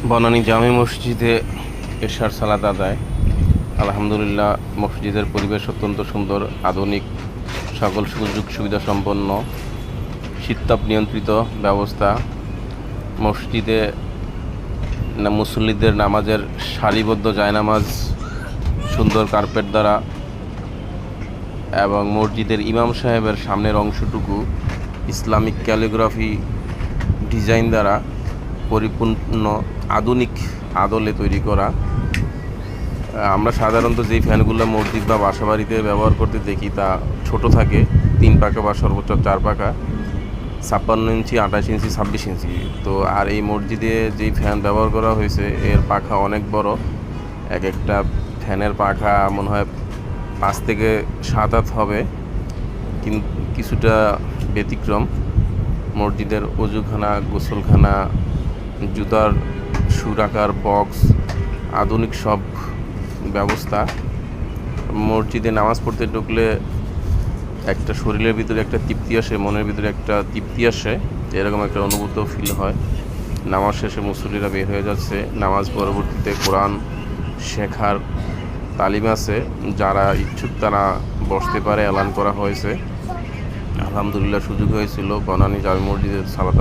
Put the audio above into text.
বনানী জামে মসজিদে এশার সালাত আদায়। আলহামদুলিল্লাহ, মসজিদের পরিবেশ অত্যন্ত সুন্দর, আধুনিক, সকল সুযোগ সুবিধা সম্পন্ন, শীততাপ নিয়ন্ত্রিত ব্যবস্থা। মসজিদে মুসল্লিদের নামাজের সারিবদ্ধ জায়নামাজ সুন্দর কার্পেট দ্বারা এবং মসজিদের ইমাম সাহেবের সামনের অংশটুকু ইসলামিক ক্যালিগ্রাফি ডিজাইন দ্বারা পরিপূর্ণ আধুনিক আদলে তৈরি করা। আমরা সাধারণত যেই ফ্যানগুলো মসজিদ বা বাসাবাড়িতে ব্যবহার করতে দেখি তা ছোট থাকে, 3 পাখা বা সর্বোচ্চ 4 পাখা, 56 ইঞ্চি, 28 ইঞ্চি, 26 ইঞ্চি। তো আর এই মসজিদে যেই ফ্যান ব্যবহার করা হয়েছে এর পাখা অনেক বড়। এক একটা ফ্যানের পাখা মনে হয় 5 থেকে 7 হাত হবে, কিন্তু কিছুটা ব্যতিক্রম। মসজিদের অজুখানা, গোসলখানা, জুতার শু রাখার বক্স, আধুনিক সব ব্যবস্থা। মসজিদে নামাজ পড়তে ঢুকলে একটা শরীরের ভিতরে একটা তৃপ্তি আসে, মনের ভিতরে একটা তৃপ্তি আসে, এরকম একটা অনুভূত ফিল হয়। নামাজ শেষে মুসল্লিরা বের হয়ে যাচ্ছে। নামাজ পরবর্তীতে কোরআন শেখার তালিম আছে, যারা ইচ্ছুক তারা বসতে পারে, এলান করা হয়েছে। আলহামদুলিল্লাহ, সুযোগ হয়েছিল বনানী জামে মসজিদের সালাত